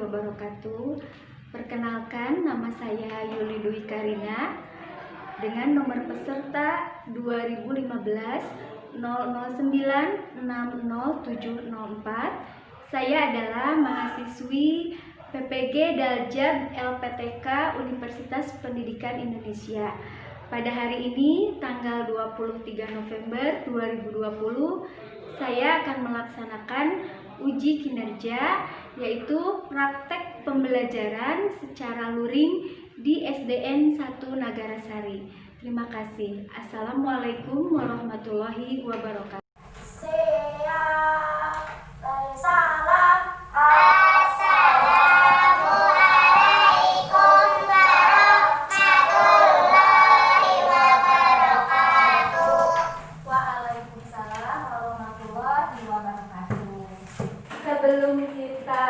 wabarakatuh. Perkenalkan, nama saya Yuli Dwi Karina dengan nomor peserta 2015 0096074. Saya adalah mahasiswi PPG Daljab LPTK Universitas Pendidikan Indonesia. Pada hari ini, tanggal 23 November 2020, saya akan melaksanakan uji kinerja, yaitu praktek pembelajaran secara luring di SDN 1 Nagarsari. Terima kasih. Assalamualaikum warahmatullahi wabarakatuh. Sebelum kita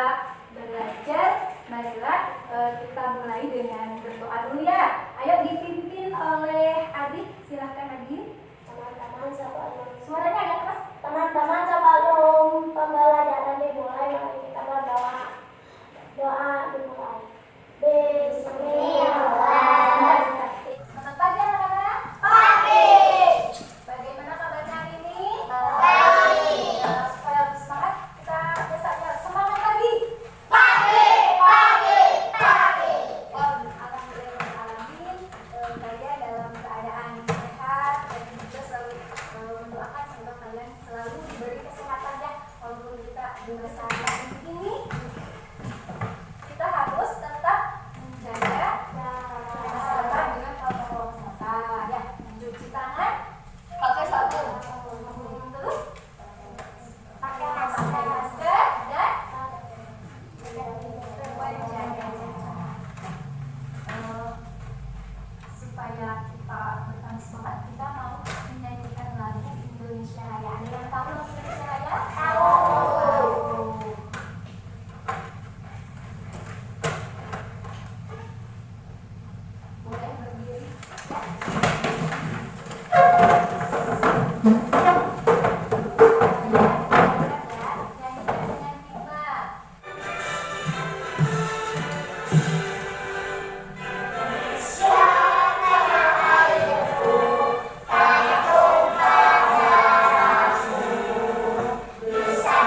belajar, marilah kita mulai dengan berdoa dulu ya. Ayo dipimpin oleh Adit, silahkan Adit. Teman-teman sebelum Suaranya agak keras. Teman-teman sebelum pembelajaran dimulai, mari kita berdoa. Doa dimulai. Bismillahirrahmanirrahim. Selamat pagi anak-anak. Pagi. Bagaimana kabarnya hari ini? Baik. Supaya lebih semangat, kita biasanya semangat lagi. Pagi. Alhamdulillahirrahmanirrahim, kalian dalam keadaan sehat dan juga selalu mendoakan semoga kalian selalu diberi kesehatan ya. Walaupun kita di masa pandemi ini, kita harus tetap menjaga kesehatan dengan protokol kesehatan ya. Mencuci tangan pakai sabun, terus pakai masker dan supaya kita bertambah semangat, kita mau menyanyikan lagu Indonesia Raya. Ada yang tahu lagu Indonesia Raya? Tahu. Boleh berdiri. Nyanyikan dengan hikmat. Bisa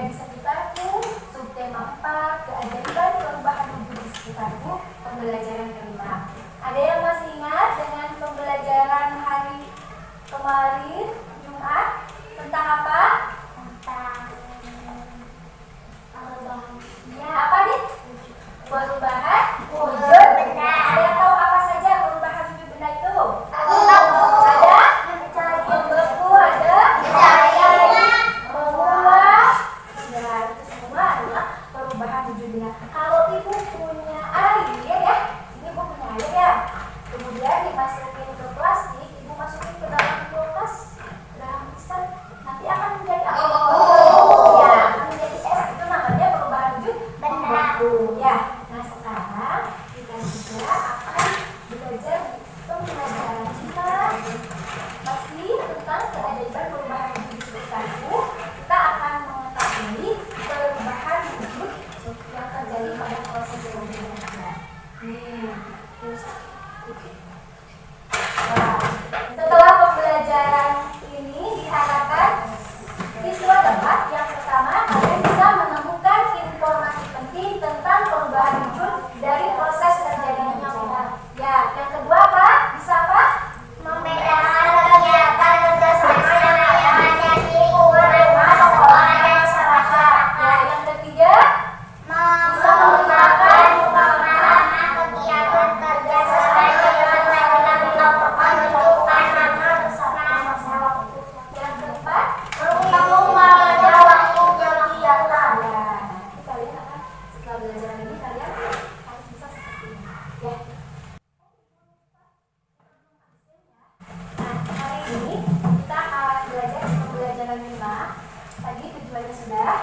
di sekitarku, subtema 4, keajaiban perubahan wujud di sekitarku, pembelajaran kelima. Ada yang masih ingat dengan pembelajaran hari kemarin, Jumat, tentang apa? Tentang perubahan. Ya, apa nih? Perubahan wujud benda. Ada yang tahu apa saja perubahan wujud benda itu? Ada membeku, ada menguap. Ya, itu semua adalah perubahan wujud benda. Kalau ibu punya air ya, ini ibu punya air ya. Kemudian dimasukin ke plastik, ibu masukin ke dalam kulkas, ke dalam freezer, nanti akan menjadi apa? Ya, akan menjadi es. Itu namanya perubahan wujud benda. Ya. Nah, sekarang kita juga akan belajar pembelajaran kita masih tentang keajaiban perubahan wujud di sekitarku. Kita akan mengetahui perubahan wujud yang terjadi pada proses pembelajaran. Nah, setelah pembelajaran ini diharapkan siswa dapat yang pertama kalian bisa menemukan informasi penting tentang perubahan wujud dari proses terjadinya bencana. Ya, yang kedua apa? Bisa apa? Membedakan kegiatan kerjasama yang ada di lingkungan sekolah dan masyarakat. Ya, yang ketiga Bisa menggunakan pemahaman kegiatan kerjasama yang ada menunjukkan makna bersama masalah. yang keempat Menjawab kegiatan. ya, nanti kalian akan setelah belajar ini kalian harus bisa seperti ini. Ya. Nah, hari ini kita akan belajar pembelajaran 5. Tadi tujuannya sudah.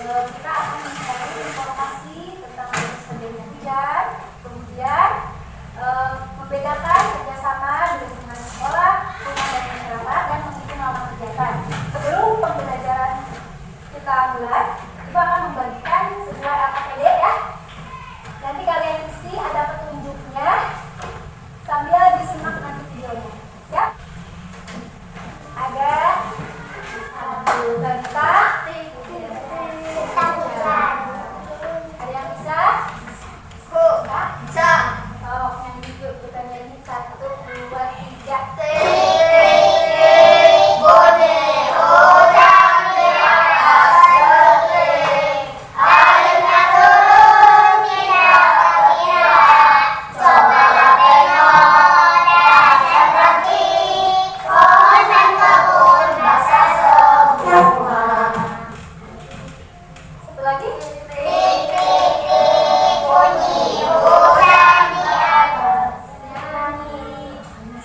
Kita akan mencari informasi tentang proses terjadinya hujan, kemudian membedakan kerjasama di lingkungan sekolah, rumah dan masyarakat, dan menghitung lama kegiatan. Sebelum pembelajaran kita mulai, Ibu akan membagikan sebuah LKPD ya. Nanti kalian isi, ada petunjuknya sambil disimak nanti videonya. Siap? Ada tentang ada yang bisa? Bisa? Oh, yang yuk kita nyanyi 1, 2, 3. Satu lagi.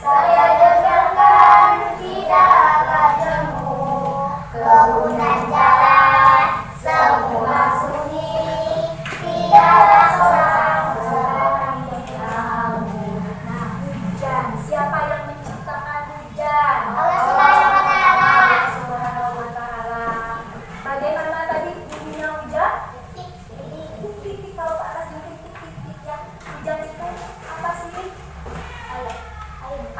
Saya dengarkan tidak akan jemu, Kebunan jalan semua sunyi, tidaklah seorang bertamu. Nah, hujan. Siapa yang menciptakan hujan? Allah Subhanahu wa Ta'ala. Allah Subhanahu wa Ta'ala. Bagaimana tadi bunyinya hujan? Titik-titik. Kalau ke atas mungkin titik-titik ya. Hujan itu apa sih?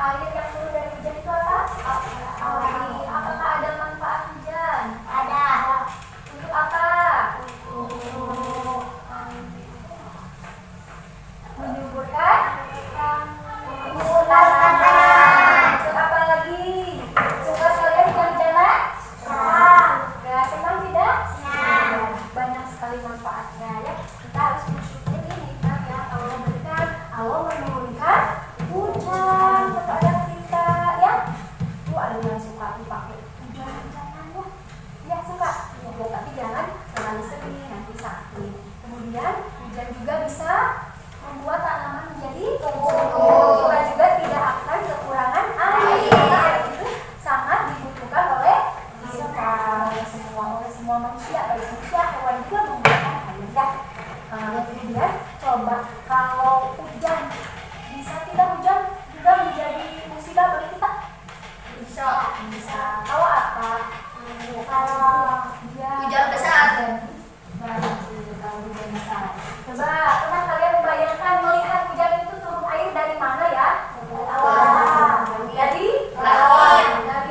Air yang turun dari hujan itu apa? Air. Apakah ada manfaat hujan? Ada. Untuk apa? Menyuburkan? Menyuburkan tanah. Untuk apa lagi? Suka kalian hujan-hujanan? Suka. Ya, senang tidak? Senang. Ya, banyak sekali manfaatnya ya. Kita harus bersyukur nikmat yang Allah berikan. Allah menurunkan hujan kepada kita ya. Itu ada yang suka dipakai hujan-hujanan ya. Ya suka. Ya, tapi jangan terlalu sering nanti sakit. Kemudian hujan juga bisa membuat tanaman menjadi subur. Kita juga tidak akan kekurangan air. Karena air itu sangat dibutuhkan oleh kita, oleh semua manusia, baik manusia, hewan juga membutuhkan air ya. Kemudian coba kalau hujan, bisa tidak hujan juga menjadi musibah bagi kita? Bisa. Kalau apa? Kalau Hujan besar. Kalau hujan besar. Coba pernah kalian membayangkan melihat hujan itu turun air dari mana ya? Dari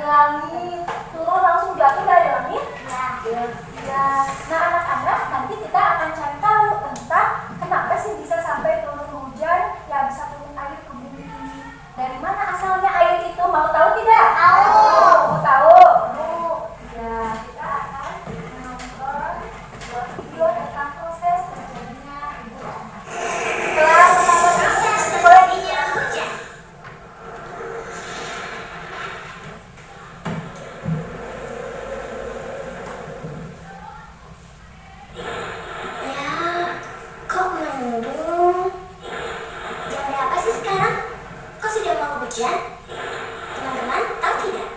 langit. Turun langsung jatuh dari langit? Ya. Ya, nah anak-anak nanti kita akan cari tahu tentang kenapa sih bisa sampai turun hujan, ya bisa turun air ke bumi ini. Dari mana asalnya air itu? Mau tahu tidak? Tahu. Mau tahu? Mau. Ya, kita akan menonton sebuah video tentang proses terjadinya hujan. Setelah menonton Proses boleh terjadinya hujan. Ya, kok mendung? Jam berapa sih sekarang? Kok sudah mau hujan? Teman-teman, tahu tidak?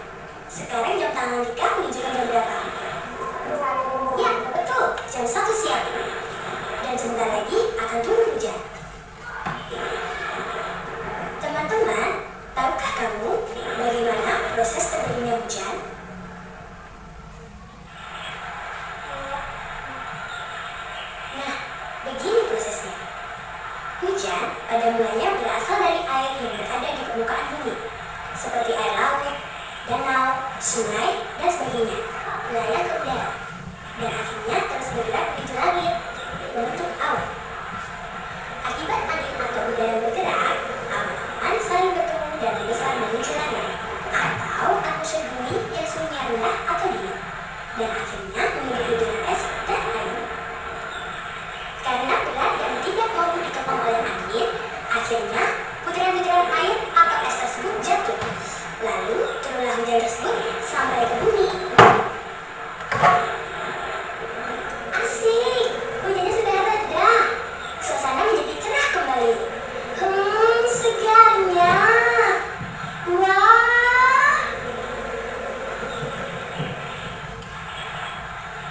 Sekarang jam tangan Dika menunjukkan jam berapa? Ya, betul, jam 1 siang. Dan sebentar lagi akan turun hujan. Teman-teman, tahukah kamu bagaimana proses terjadinya hujan? Nah, begini prosesnya. Hujan pada mulanya berasal dari air yang berada di permukaan bumi, seperti air laut, danau, sungai, dan sebagainya, melayang ke udara, dan akhirnya terus bergerak menuju langit, membentuk awan. Akibat angin atau udara bergerak, awan-awan saling bertemu dan membesar menuju langit, atau atmosfer bumi yang suhunya rendah atau dingin, dan akhirnya membentuk butiran es dan air. Karena berat dan tidak mampu dikepung oleh angin, akhirnya butiran-butiran air atau es tersebut jatuh. Lalu turunlah hujan tersebut sampai ke bumi. Asik, hujannya sudah reda. Suasana menjadi cerah kembali. Segarnya. Wah.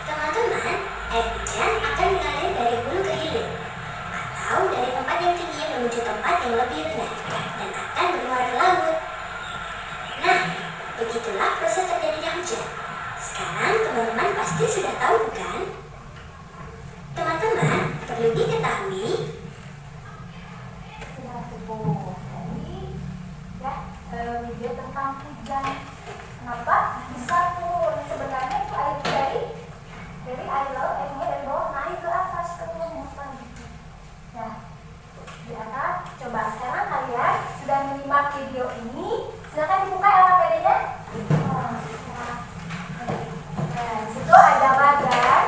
Teman-teman, air hujan akan mengalir dari hulu ke hilir, atau dari tempat yang tinggi menuju tempat yang lebih rendah, dan akan meluap ke laut. Nah, begitulah proses terjadinya hujan. Sekarang teman-teman pasti sudah tahu, bukan? Teman-teman, perlu diketahui sudah cukup. Jadi, ya, video tentang hujan. Kenapa bisa turun? Sebenarnya itu air dari air laut, airnya dari bawah naik ke atas ke permukaan gitu. Ya, di atas. Coba sekarang kalian sudah menyimak video ini. Silakan dibuka LKPD-nya. Nah, situ ada bagan.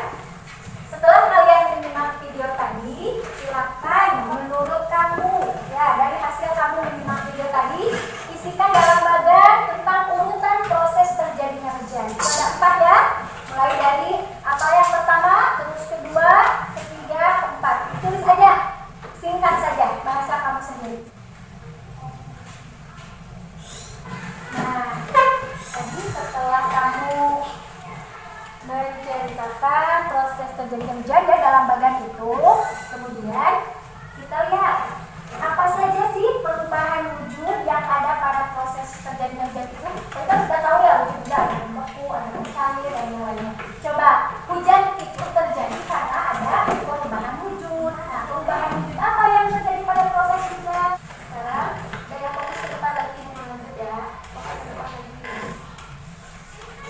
Setelah kalian menyimak video tadi, silakan menurut kamu, ya dari hasil kamu menyimak video tadi, isikan dalam bagan tentang urutan proses terjadinya hujan. Itu ada 4 ya, mulai dari apa yang pertama, terus kedua, ketiga, keempat. Tulis aja, singkat saja, bahasa kamu sendiri. Nah, tadi setelah kamu menceritakan proses terjadinya hujan ya dalam bagan itu, kemudian kita lihat apa saja sih perubahan wujud yang ada pada proses terjadinya hujan itu. Kita sudah tahu ya, wujud hujan ada yang beku, ada yang cair, dan yang lainnya. Coba, hujan itu terjadi karena ada perubahan wujud. Nah, perubahan wujud apa yang terjadi pada proses hujan? Sekarang dari fokus ke depan lagi lanjut ya. Fokus ke depan lagi.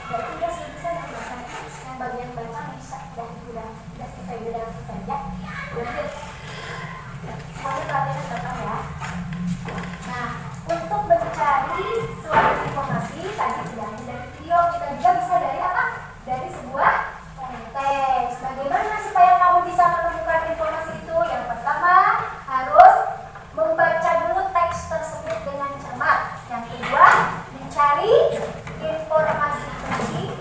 Jadi udah selesai yang bagian baca bisa udah selesai udah selesai ya. Lanjut. Semuanya perhatian datang ya. Nah, untuk mencari suatu informasi tadi tidak hanya dari video, kita juga bisa dari apa? Dari sebuah teks. Bagaimana supaya kamu bisa menemukan informasi itu? Yang pertama harus membaca dulu teks tersebut dengan cermat. Yang kedua, mencari informasi penting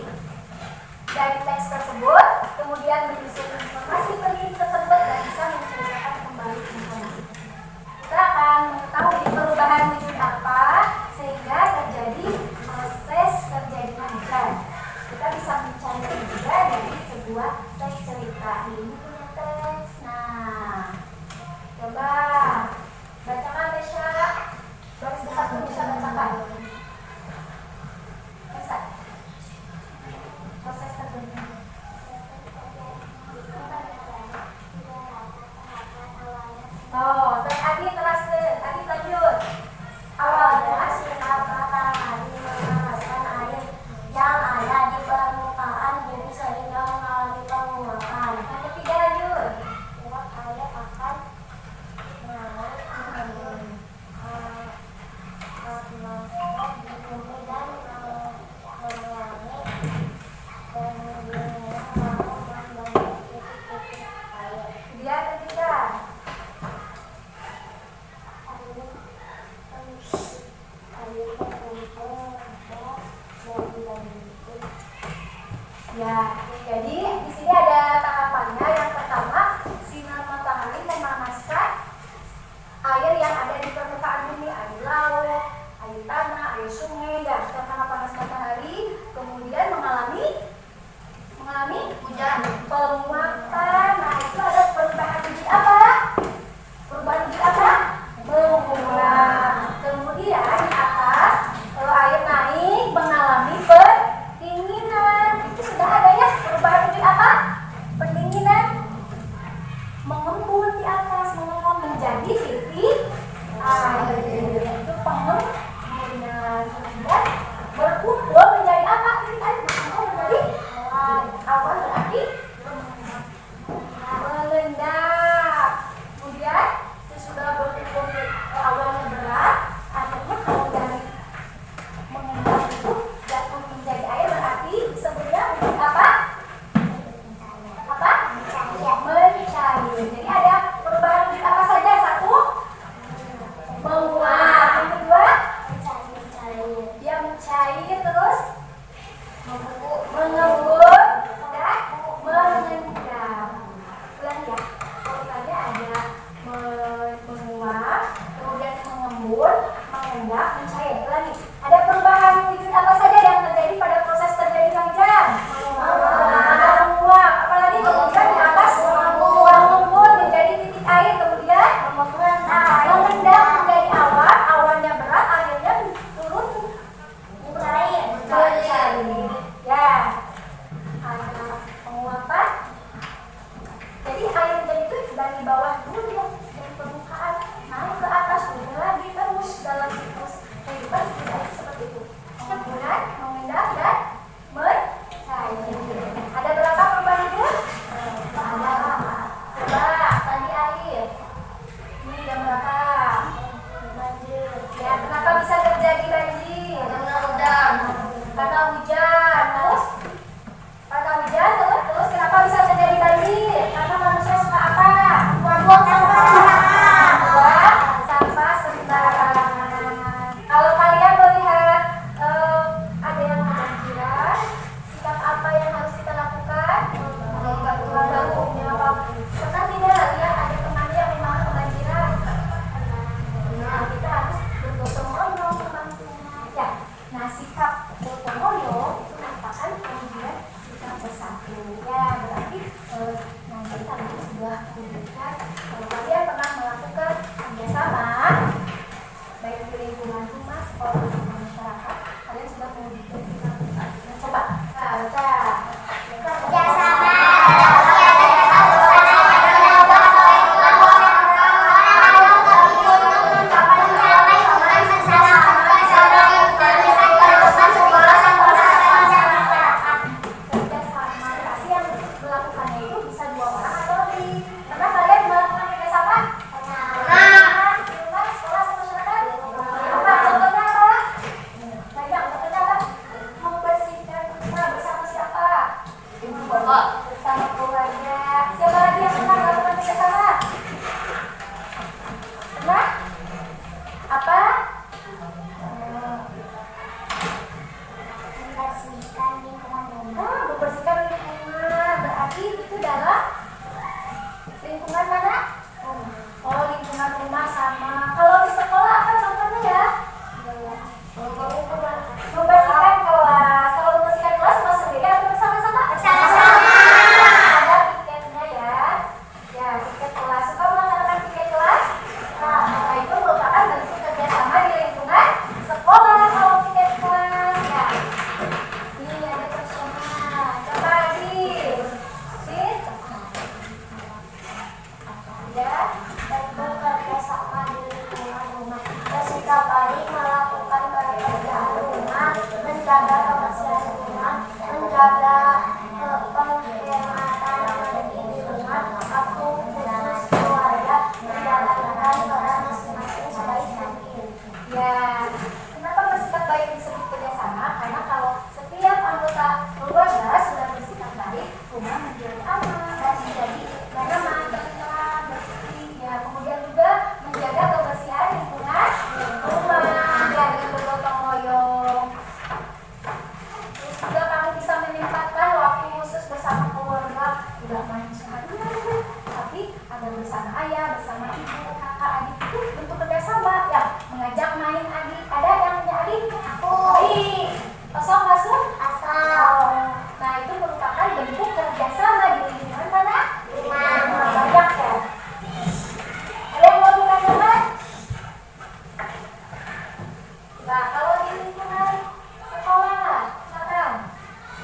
dari teks tersebut, kemudian menyusun informasi penting tersebut dan bisa menceritakan kembali informasi. Kita akan mengetahui perubahan wujud apa sehingga terjadi proses terjadinya hujan. Kita bisa mencari juga dari sebuah teks cerita. Ini punya teks. Nah, coba bacakan Tesha. Baris besar pun bisa bacakan. Bisa. Proses terjadinya. Oh, tadi lanjut. Awalnya sinar matahari memanaskan air yang ada di permukaan bumi sehingga mengalami Jadi di sini ada tahapannya. Yang pertama, sinar matahari memanaskan air yang ada di permukaan bumi, air laut, air tanah, air sungai, dan karena panas matahari kemudian mengalami hujan, penguapan. Nah, itu ada perubahan wujud apa? Perubahan wujud apa? Menguap. Kemudian di atas kalau air naik mengalami pendinginan. Itu sudah ada ya perubahan wujud apa? Pendinginan. Mengembun di atas, menguap menjadi titik air. Itu pengembunan. Dan berkumpul menjadi apa? Titik air berkumpul menjadi awan, berarti mengendap. Kemudian sesudah berkumpul awannya berat, akhirnya kalau dari mengendap itu jatuh menjadi air, berarti sebenarnya untuk apa? Mencair. Jadi ada perubahan wujud apa saja? Satu, menguap. Yang kedua, dia mencair. Terus mengembun dan mengendap. Ulang ya. Kalau tadi ada menguap, kemudian mengembun, mengendap, mencair. Ulangi. Ada perubahan wujud apa saja yang terjadi pada proses terjadinya hujan? Ada menguap, apalagi kemudian di atas mengembun menjadi titik air, kemudian mengendap menjadi awan, awannya berat, akhirnya turun mencair. Ya, ada penguapan. Jadi air hujan itu dari bawah dulu ya, dari permukaan naik ke atas, turun lagi terus dalam siklus kehidupan kita seperti itu. Kemudian mengendap dan mencair. Ada berapa perubahan itu? Coba tadi air. Ini ada berapa? Banjir. Ya, kenapa bisa terjadi banjir? Karena hujan. Terus kenapa bisa terjadi banjir? Karena manusia suka apa? Buang sampah sembarangan. Kalau kalian melihat ada yang kebanjiran, sikap apa yang harus kita lakukan? Membantunya. Pernah tidak lihat ada teman yang memang kebanjiran? Nah, kita harus bergotong royong membantunya. Ya, nah sikap gotong royong itu merupakan kemudian sikap bersatu. Ya, berarti nanti kalian sudah memberikan kalau kalian pernah melakukan kerjasama baik di lingkungan rumah, sekolah, atau masyarakat, kalian sudah memberikan sikap bersatu. Nah, coba baca. Bersama keluarga. Siapa lagi yang pernah melakukan kerjasama? Pernah? Apa? Membersihkan lingkungan rumah. Membersihkan lingkungan. Berarti itu dalam lingkungan mana? Oh, lingkungan rumah sama. Kalau di sekolah apa contohnya ya? Membersihkan kelas. Kalau membersihkan kelas cuma sendiri atau bersama-sama? Bersama-sama. Ada udah main seharian, tapi ada bersama ayah, bersama ibu, kakak, adik itu bentuk kerjasama ya. Mengajak main adik, ada yang punya adik? Aku. Baik. Kosong masuk? Kosong. Nah itu merupakan bentuk kerjasama di lingkungan mana? Rumah banyak ya. Ada yang mau ditanyakan? Nah kalau di lingkungan sekolah, silakan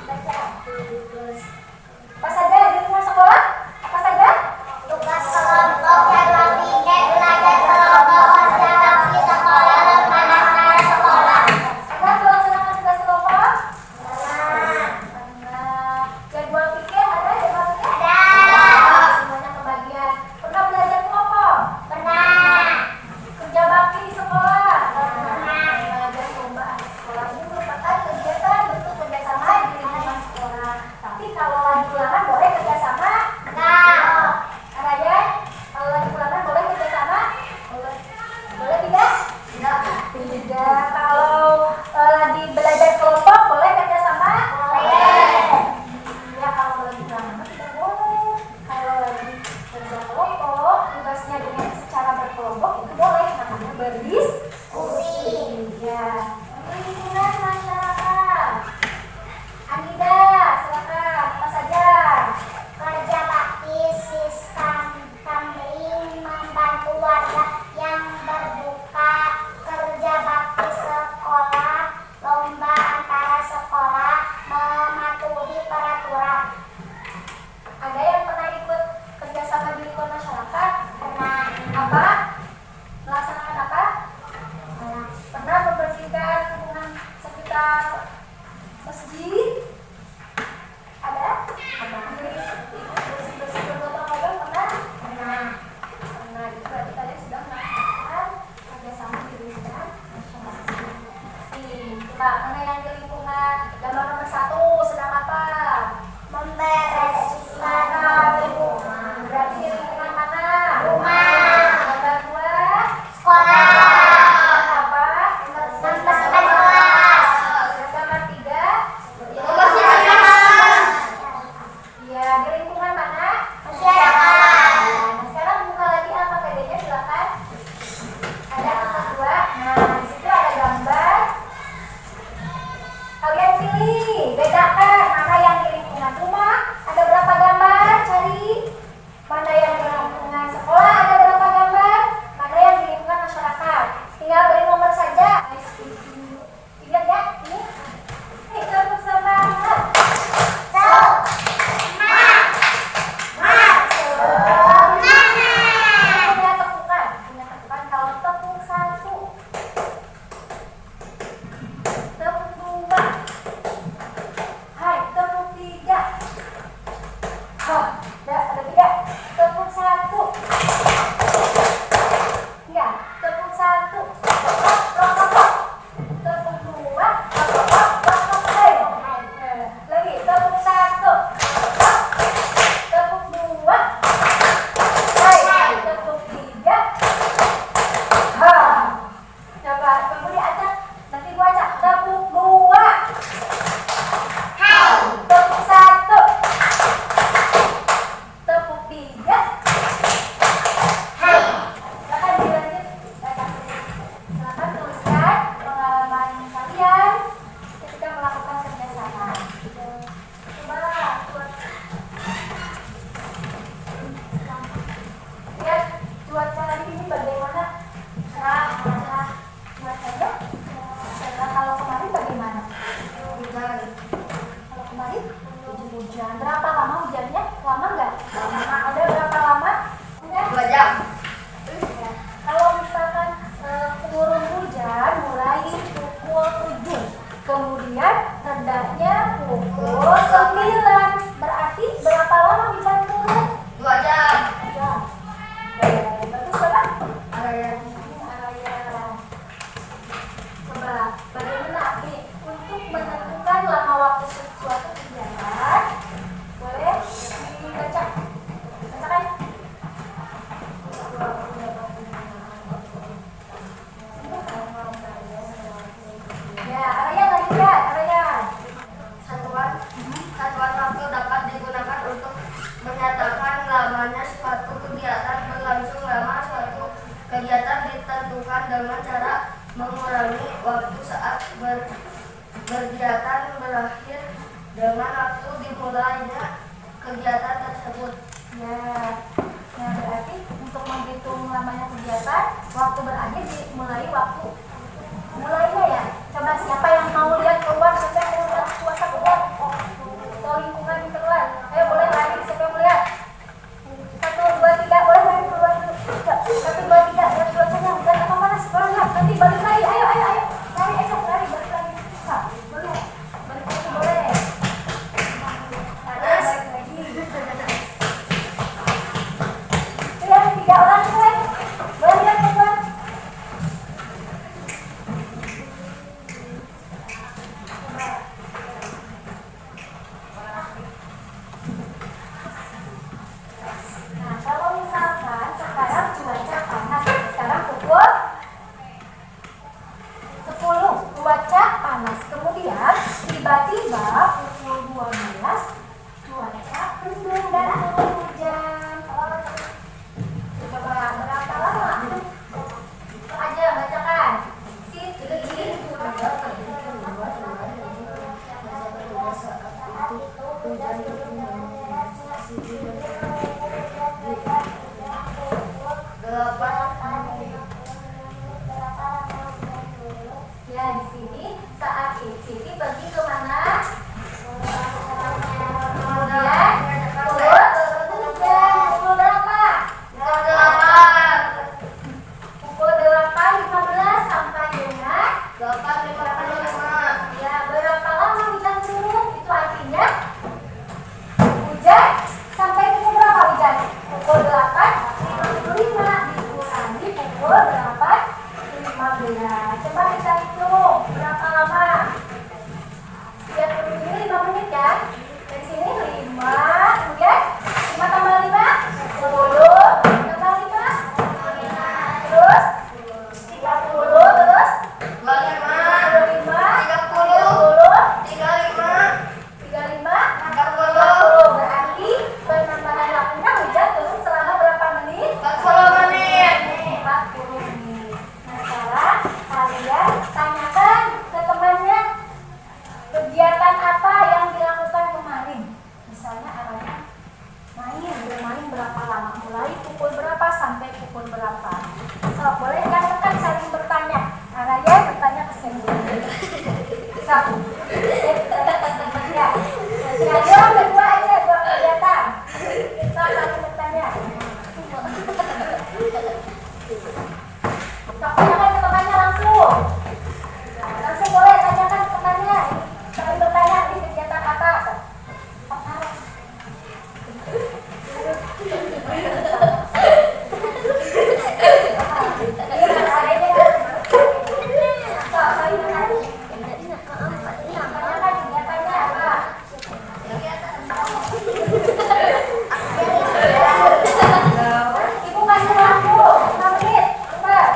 baca. Apa saja di lingkungan sekolah? Apa saja? Tugas kelompok dan latihan belajar kelompok kerja bakti sekolah lembaga sekolah. Ada melaksanakan tugas kelompok? Nah, Jadwal pikir ada? Jadwal pikir? ada. Semuanya kebagian. Pernah belajar kelompok? Pernah. Kerja bakti di sekolah? Pernah. Belajar perlombaan di sekolah ini merupakan kegiatan bentuk kerjasama di lingkungan sekolah. Tapi kalau lagi ulangan boleh kerjasama? Enggak. Raya, kalau lagi ulangan boleh kerjasama? Boleh. Boleh tidak? Tidak. Tidak. Kalau lagi belajar kelompok boleh kerjasama? Boleh. Ya kalau lagi ulangan tidak boleh. Kalau lagi kerja kelompok, tugasnya dengan secara berkelompok itu boleh. Namanya berdiskusi. Ya. Lingkungan masyarakat. Anida, silakan. Apa saja? Kerja bakti sistem kambing membantu warga yang berbuka, kerja bakti sekolah, lomba antara sekolah, mematuhi peraturan. Ada yang pernah ikut kerjasama di lingkungan masyarakat? Pernah. Apa? Melaksanakan apa? Pernah membersihkan lingkungan sekitar masjid? Ada? Bersih-bersih bergotong royong pernah? Pernah. Pernah. Itu berarti kalian sudah melakukan kerjasama di lingkungan masyarakat. Coba mana yang di lingkungan gambar nomor 1 sedang apa? Membereskan Lingkungan. Berarti di lingkungan mana? rumah, Gambar 2 sekolah, apa? membersihkan kelas, Gambar 3 membersihkan kelas, ya di lingkungan mana? masyarakat. Nah, sekarang buka lagi AKPD-nya silakan. Ada angka 2. Nah, di situ ada gambar. Kalian pilih, bedakan mana yang di lingkungan rumah, ada berapa gambar, cari. Mana yang di lingkungan sekolah, ada berapa gambar, mana yang di lingkungan masyarakat. Tinggal beri nomor saja. Ingat ya, ini. Tepuk semangat. Punya tepukan, kalau tepuk 1, tepuk 2, hai, tepuk 3. Oh, ada 3. Tepuk 1. Enggak, tepuk 1. Tepuk 2. Lagi, tepuk 1. Tepuk 2. Hai, tepuk 3. Coba, kamu diacak. Nanti gua acak. Tepuk 2. Tepuk 1. dengan cara mengurangi waktu saat berkegiatan berakhir dengan waktu dimulainya kegiatan tersebut. Ya berarti untuk menghitung lamanya kegiatan, waktu berakhir dimulai waktu mulainya ya. Coba siapa yang mau lihat keluar, siapa yang mau lihat kuasa keluar, atau lingkungan keluar? Ayo boleh lari, siapa yang mau lihat? 1, 2, 3, boleh lari keluar dulu. 1, 2, 3, lihat keluar saja, bukan apa-apa lah, sekarang lihat, nanti balik lagi, ayo, lari aja, lari, balik lagi. Boleh, balik lagi boleh. Balik lagi. Ya, 3 orang boleh. Boleh lihat keluar. Nah, kalau misalkan sekarang cuaca panas, sekarang pukul 10, cuaca panas. Kemudian tiba-tiba pukul 12, cuaca mendung dan turun hujan. Coba berapa lama? Itu aja bacakan. Ya, di sini saat ini Siti pergi ke mana? Kemudian turun hujan. Pukul berapa? Pukul 8.15 sampai dengan 8.55. Ya, berapa lama hujan turun? Itu artinya hujan sampai pukul berapa hujan? Pukul 8.55 dikurangi pukul 8.15. Coba kita hitung berapa lama? Ya, turun ini 5 menit ya. Dari sini 5, kemudian 5 tambah 5, 10, tambah 5, terus 30, terus 25, 30, berarti penambahan waktunya hujan turun selama berapa menit? 40 menit. Nah, sekarang kalian tanyakan ke temannya kegiatan apa yang dilakukan kemarin. Misalnya arahnya bermain berapa lama, mulai pukul berapa sampai pukul berapa. So, boleh kan rekan saling bertanya. Arahnya bertanya ke sini. So, ya. Ya, berdua aja, 2 kegiatan. Kita saling bertanya. Tanyakan ke temannya langsung. Langsung boleh tanyakan ke temannya. Saling bertanya di kegiatan apa. Ibu kasih lampu 5 menit. Cepat.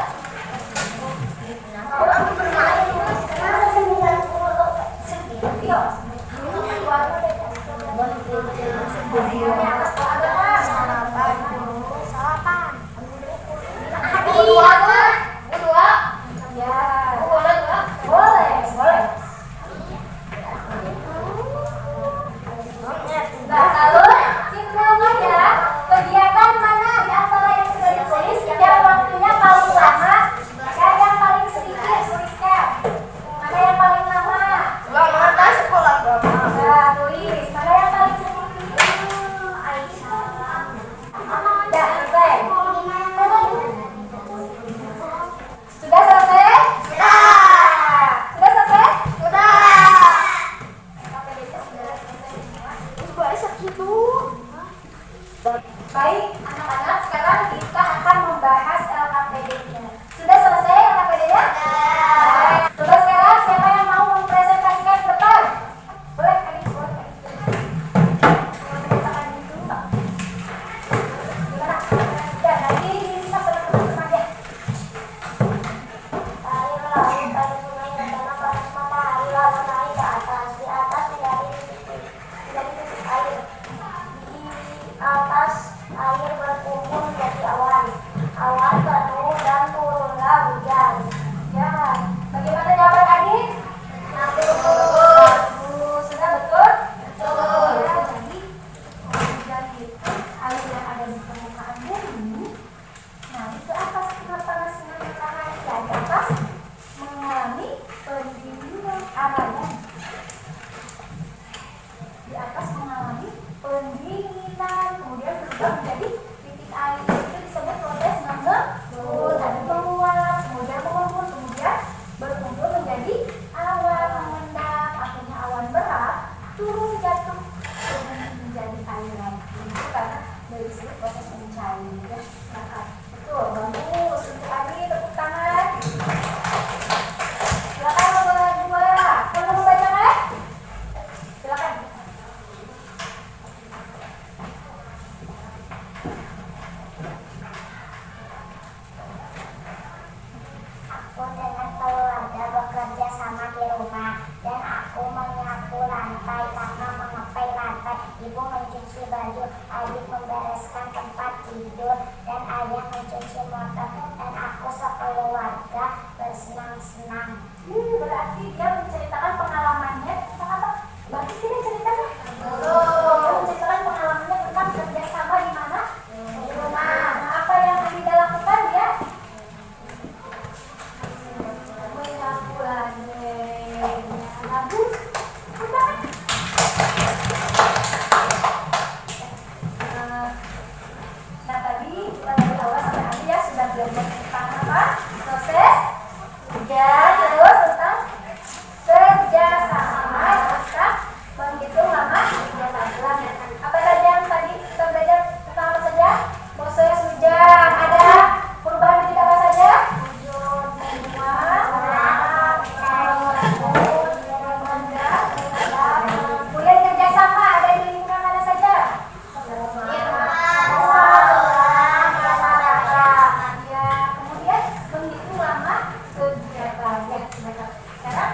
Nah, lalu simpulkan ya, kegiatan mana di antara yang sudah ditulis yang waktunya paling lama dan yang paling sedikit tuliskan. Mana yang paling lama? Nah, tulis. Mana yang paling sedikit? Ya, selesai. Sudah selesai? Sudah selesai? Baik, anak-anak, sekarang kita akan membahas LKPD-nya. Sudah selesai LKPD-nya? Coba sekarang siapa yang mau mempresentasikan ke depan? Boleh, adik, boleh. Mempresentasikan dulu, Pak. Gimana? Ya, nanti bisa teman-teman aja. Air laut, air sungai, rencana panas matahari lalu naik ke atas. Di atas dari titik air. Di atas air berkumpul menjadi awan. awan penuh dan turunlah hujan. Ya, bagaimana jawaban adik? Bagus, sudah betul? Betul. Ya, jadi hujan itu air yang ada di permukaan bumi. Nah, itu atas karena sinar matahari ya, di atas mengalami pendinginan arahnya. Di atas mengalami pendinginan, kemudian berubah menjadi titik air. Itu disebut proses mengembun. Ada menguap, kemudian mengembun, kemudian berkumpul menjadi awan mengendap. Akhirnya awan berat turun jatuh menjadi air lagi. Itu karena dari disebut proses mencair. Ya, nah, betul, bagus. Untuk Adi tepuk tangan. Silakan nomor 2. Kamu mau baca kan? Silakan. Aku dengan keluarga bekerja sama di rumah dan aku menyapu lantai karena mengepel lantai. Ibu mencuci baju, adik membereskan tempat tidur, dan ayah mencuci motor, dan aku sekeluarga bersenang-senang. Berarti dia menceritakan pengalamannya tentang apa? Bagus tidak ceritanya? Dia menceritakan pengalamannya tentang kerjasama di mana? Di rumah. Nah, apa yang Anda lakukan dia? Menyapu lantai. Bagus. Sudah. Nah, tadi kita dari awal sampai akhir ya sudah belajar tentang apa? Proses hujan, terus tentang kerjasama, tentang menghitung lama hujan. Apa saja yang tadi kita belajar tentang apa saja? Proses hujan, ada perubahan detik apa saja? Kemudian kerjasama ada di lingkungan mana saja? Ya, kemudian menghitung lama kegiatan. Ya, sekarang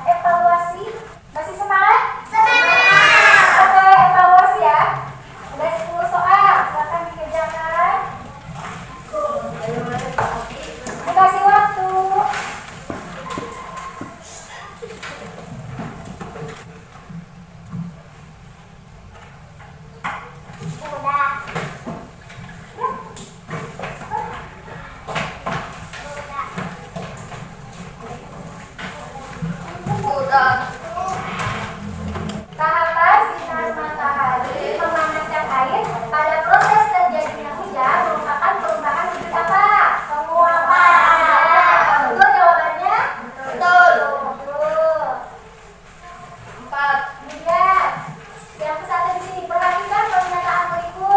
evaluasi. Masih semangat? Semangat. Oke, evaluasi ya. Ada 10 soal, silakan dikerjakan. Dikasih waktu. Udah. Tahapan sinar matahari memanaskan air pada proses terjadinya hujan merupakan perubahan wujud apa? Penguapan. Ya, betul jawabannya? Betul. Betul. 4. Kemudian yang kesatu di sini perhatikan pernyataan berikut.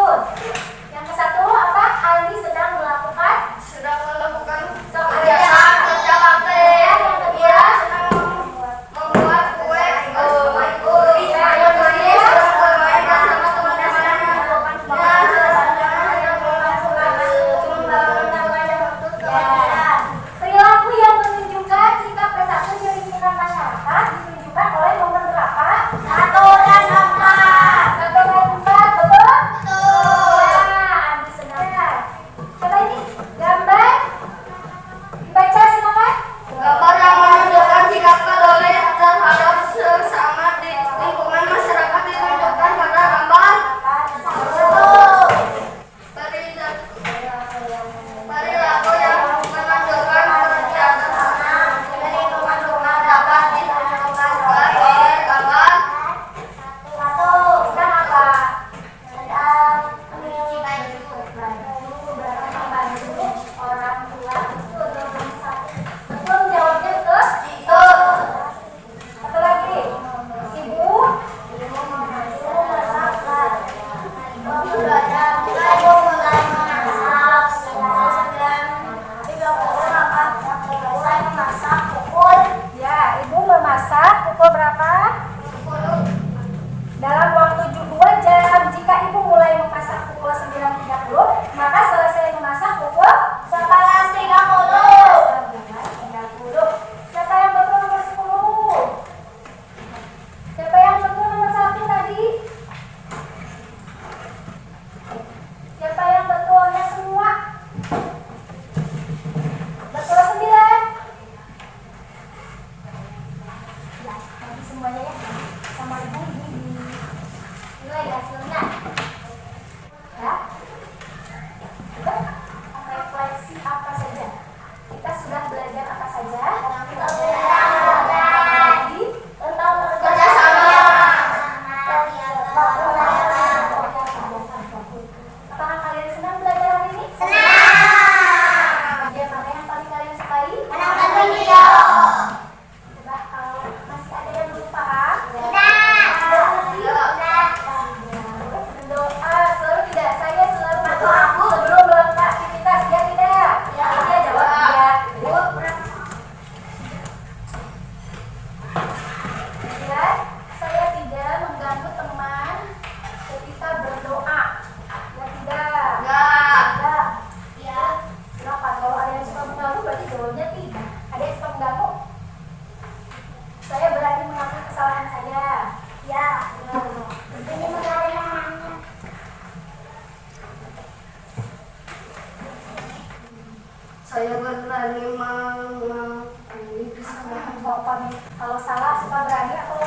Kalau salah suka berani atau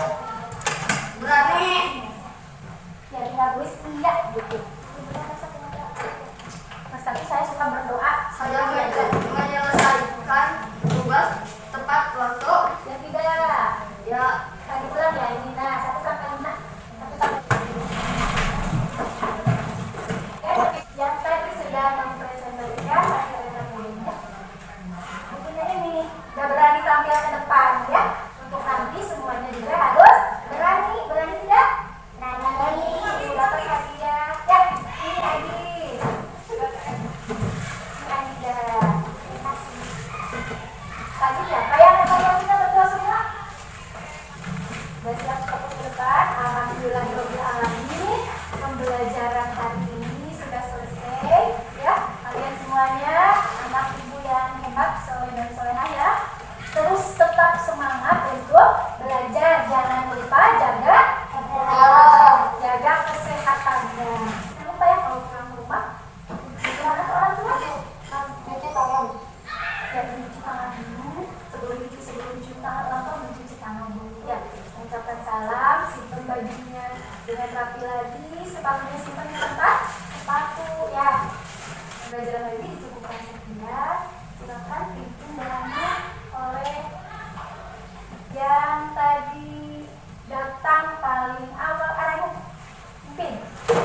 Berani. ya tinggal tulis iya gitu. Mas tapi saya suka berdoa. Saya menyelesaikan tugas tepat waktu. Ya tidak. Ya, Tadi pulang ya ini. Nah 1 sampai 5. 1 sampai yang tadi sudah mempresentasikan hasil rekapitulasinya. Mungkin ini nih, udah berani tampil ke depan ya. Untuk nanti semuanya juga harus berani. Berani tidak? Berani. Dapat hadiah. Ya, ini Adi. Ini Adi. Terima kasih. Tadi siapa yang kita berdua semua? Udah siap fokus ke depan. Alhamdulillahirobbilalamin. Pembelajaran hari ini sudah selesai ya. Kalian semuanya anak ibu yang hebat, soleh dan solehah ya. Terus tetap semangat untuk belajar. Jangan lupa jaga kesehatannya. Jangan lupa ya kalau pulang ke rumah gimana ke orang tua? Cuci tangan. Ya mencuci tangan dulu. Sebelum cuci tangan orang tua mencuci tangan dulu ya. Mengucapkan salam, simpan bajunya dengan rapi lagi, sepatunya simpan di tempat sepatu ya. Pembelajaran hari ini dicukupkan sekian. Silakan pimpin dengannya oleh yang tadi datang paling awal. Pimpin.